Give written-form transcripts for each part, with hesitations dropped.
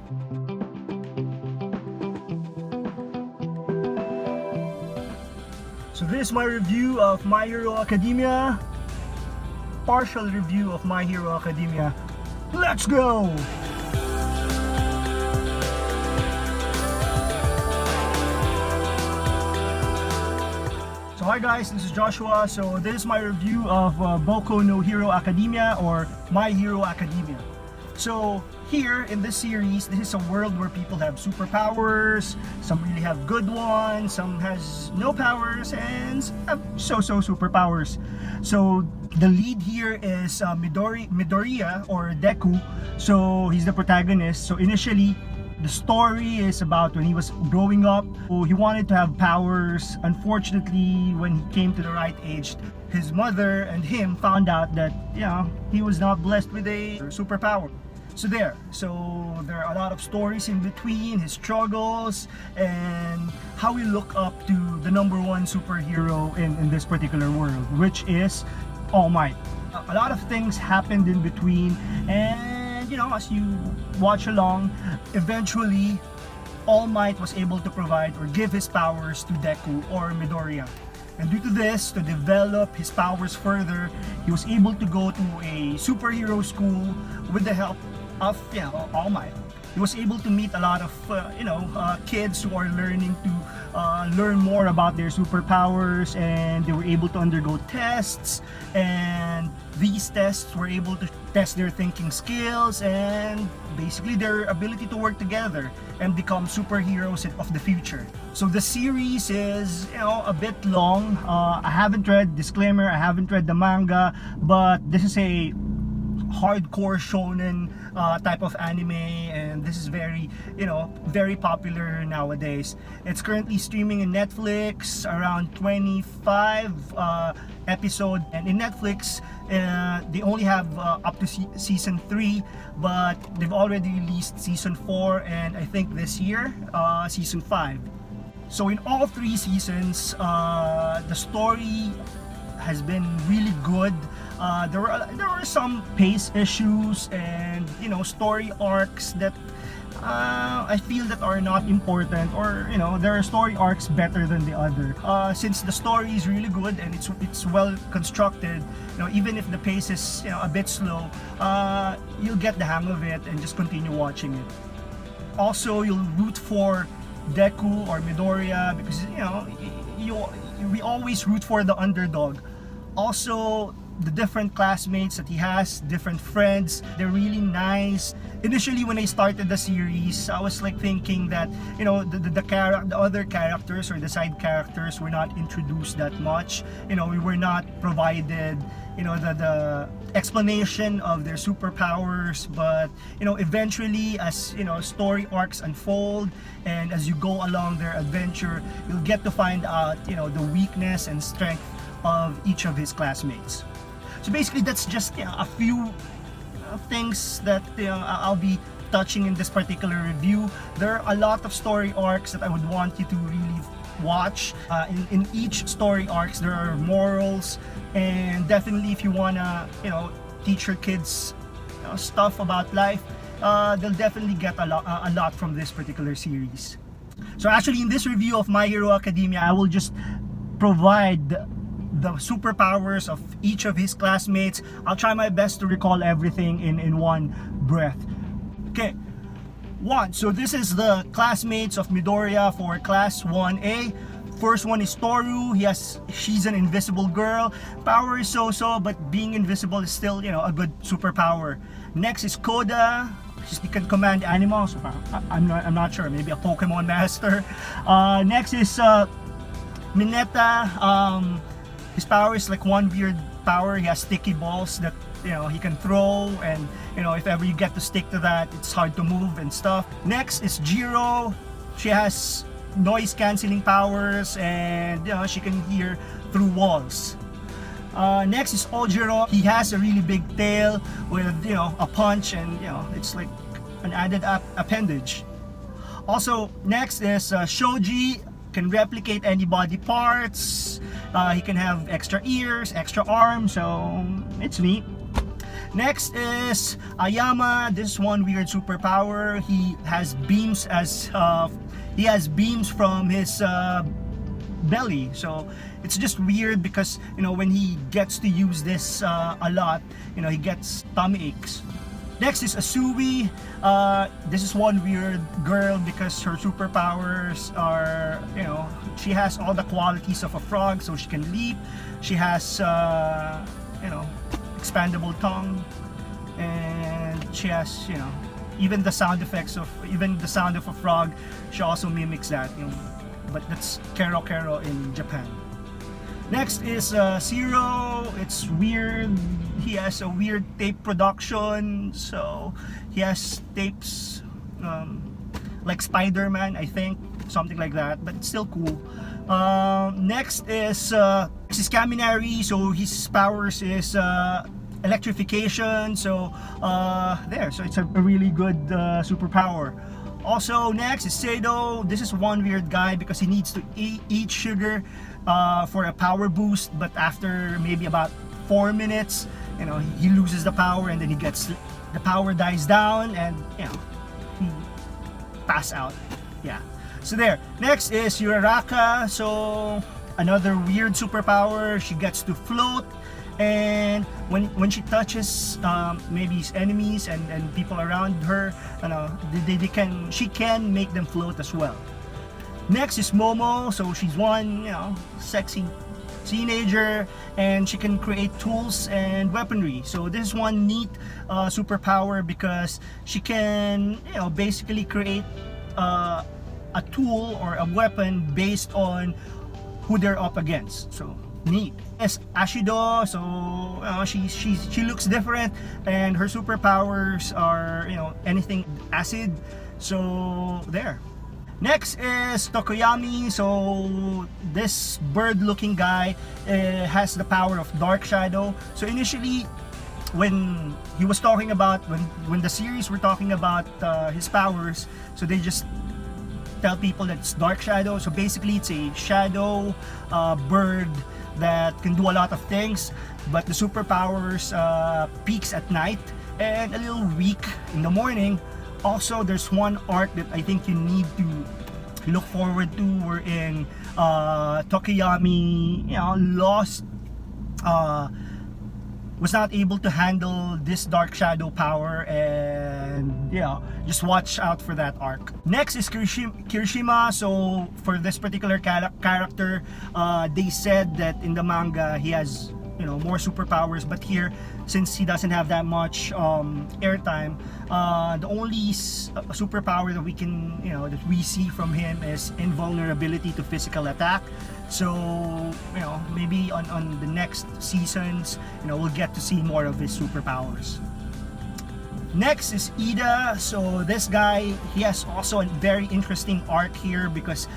So this is my review of My Hero Academia. Partial review of My Hero Academia. Let's go! So hi guys, this is Joshua. So this is my review of Boku no Hero Academia, or My Hero Academia. So here in this series, this is a world where people have superpowers. Some really have good ones, some has no powers, and have so-so superpowers. So the lead here is Midoriya, or Deku. So he's the protagonist. So initially, the story is about when he was growing up. He wanted to have powers. Unfortunately, when he came to the right age, his mother and him found out that, you know, he was not blessed with a superpower. So there are a lot of stories in between, his struggles, and how we look up to the #1 superhero in this particular world, which is All Might. A lot of things happened in between, and you know, as you watch along, eventually All Might was able to provide or give his powers to Deku, or Midoriya. And due to this, to develop his powers further, he was able to go to a superhero school with the help of, you know, All Might. He was able to meet a lot of kids who are learning to learn more about their superpowers, and they were able to undergo tests, and these tests were able to test their thinking skills and basically their ability to work together and become superheroes of the future. So the series is, you know, a bit long. I haven't read, disclaimer, I haven't read the manga, but this is a hardcore shonen type of anime, and this is very, you know, very popular nowadays. It's currently streaming in Netflix, around 25 episode, and in Netflix they only have up to season 3, but they've already released season 4, and I think this year season 5. So in all 3 seasons, the story has been really good. There were some pace issues and, you know, story arcs that I feel that are not important, or, you know, there are story arcs better than the other. Since the story is really good and it's well constructed, you know, even if the pace is, you know, a bit slow, you'll get the hang of it and just continue watching it. Also, you'll root for Deku or Midoriya because, you know, we always root for the underdog. Also, the different classmates that he has, different friends, they're really nice. Initially, when I started the series, I was like thinking that, you know, the other characters or the side characters were not introduced that much. You know, we were not provided, you know, the explanation of their superpowers. But, you know, eventually, as, you know, story arcs unfold and as you go along their adventure, you'll get to find out, you know, the weakness and strength of each of his classmates. So basically, that's just, you know, a few things that, you know, I'll be touching in this particular review. There are a lot of story arcs that I would want you to really watch. In each story arcs, there are morals, and definitely if you wanna, you know, teach your kids, you know, stuff about life, they'll definitely get a lot from this particular series. So actually, in this review of My Hero Academia, I will just provide the superpowers of each of his classmates. I'll try my best to recall everything in one breath. Okay, 1. So this is the classmates of Midoriya for class 1A. First one is Toru. She's an invisible girl. Power is so-so, but being invisible is still, you know, a good superpower. Next is Koda. She can command animals. I'm not sure. Maybe a Pokemon master. Next is Mineta. His power is like one weird power. He has sticky balls that, you know, he can throw, and, you know, if ever you get to stick to that, it's hard to move and stuff. Next is Jiro. She has noise cancelling powers, and, you know, she can hear through walls. Next is Ojiro. He has a really big tail with, you know, a punch, and, you know, it's like an added appendage. Also, next is Shoji. Can replicate any body parts. He can have extra ears, extra arms, so it's neat. Next is Ayama. This one weird superpower. He has beams from his belly. So it's just weird because when he gets to use this a lot, he gets tummy aches. Next is Asui. This is one weird girl because her superpowers are, she has all the qualities of a frog, so she can leap. She has, expandable tongue, and she has, even the sound of a frog. She also mimics that, but that's Kero Kero in Japan. Next is Zero. It's weird. He has a weird tape production, so he has tapes like Spider-Man, I think, something like that, but it's still cool. Next is Kaminari. So his powers is electrification. So so it's a really good superpower. Also, next is Seido. This is one weird guy because he needs to eat sugar for a power boost, but after maybe about 4 minutes, he loses the power, and then the power dies down, and he pass out. Yeah. So there. Next is Uraraka. So another weird superpower. She gets to float, and when she touches maybe his enemies and people around her, she can make them float as well. Next is Momo. So she's one sexy teenager, and she can create tools and weaponry. So this is one neat superpower because she can basically create a tool or a weapon based on who they're up against. So neat. Yes, Ashido. So she looks different, and her superpowers are anything acid. So there. Next is Tokoyami. So this bird-looking guy has the power of Dark Shadow. So initially, when he was talking about when the series were talking about his powers, so they just tell people that it's Dark Shadow. So basically, it's a shadow bird that can do a lot of things, but the superpowers peaks at night and a little weak in the morning. Also, there's one arc that I think you need to look forward to, wherein Tokoyami was not able to handle this Dark Shadow power, and just watch out for that arc. Next is Kirishima. So for this particular character, they said that in the manga he has more superpowers, but here, since he doesn't have that much airtime, the only superpower that we can that we see from him is invulnerability to physical attack. So maybe on the next seasons we'll get to see more of his superpowers. Next is Ida. So this guy, he has also a very interesting arc here because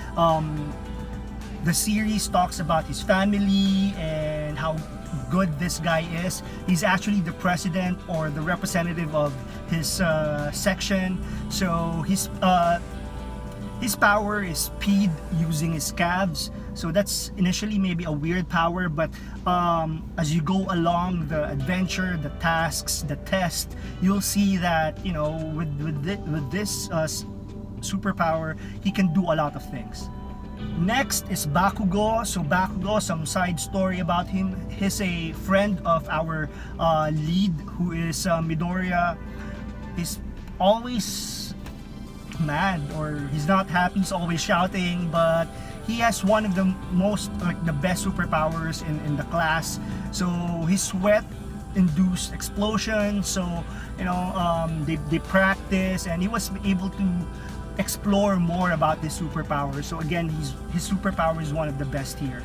the series talks about his family and how good this guy is. He's actually the president or the representative of his section. So his power is speed using his calves. So that's initially maybe a weird power, but as you go along the adventure, the tasks, the test, you'll see that with this superpower, he can do a lot of things. Next is Bakugo. So Bakugo, some side story about him. He's a friend of our lead, who is Midoriya. He's always mad, or he's not happy, he's always shouting, but he has one of the the best superpowers in the class. So his sweat induced explosion. So they practice, and he was able to explore more about this superpower. So again, his superpower is one of the best here.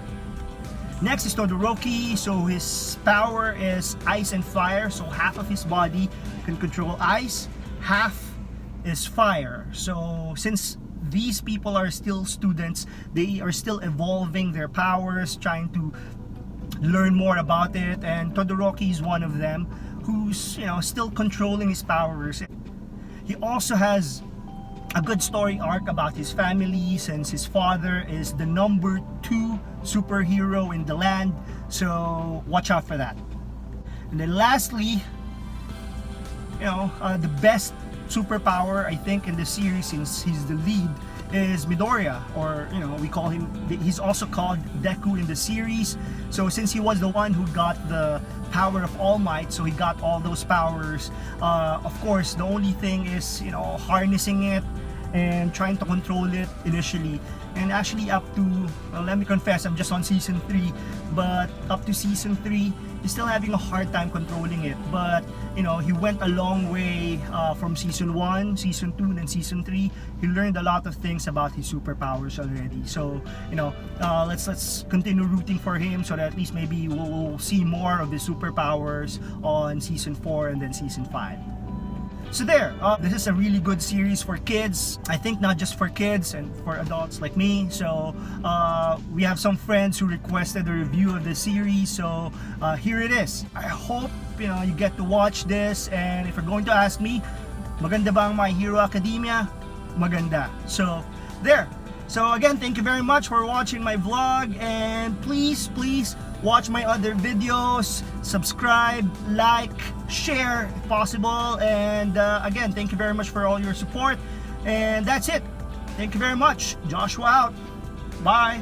Next is Todoroki. So his power is ice and fire. So half of his body can control ice, half is fire. So since these people are still students, they are still evolving their powers, trying to learn more about it, and Todoroki is one of them who's still controlling his powers. He also has a good story arc about his family, since his father is the number 2 superhero in the land. So watch out for that. And then lastly the best superpower I think in the series, since he's the lead, is Midoriya, or we call him, he's also called Deku in the series. So since he was the one who got the power of All Might, so he got all those powers, of course the only thing is harnessing it and trying to control it initially. And actually up to, let me confess, I'm just on season 3, but up to season 3 he's still having a hard time controlling it. But he went a long way from season 1, season 2, and then season 3. He learned a lot of things about his superpowers already. So let's continue rooting for him, so that at least maybe we'll see more of his superpowers on season 4 and then season 5. So there, this is a really good series for kids. I think not just for kids and for adults like me. So we have some friends who requested a review of the series. So here it is. I hope you get to watch this. And if you're going to ask me, maganda ba ang My Hero Academia? Maganda. So there. So again, thank you very much for watching my vlog, and please watch my other videos, subscribe, like, share if possible, and again, thank you very much for all your support, and that's it. Thank you very much. Joshua out. Bye.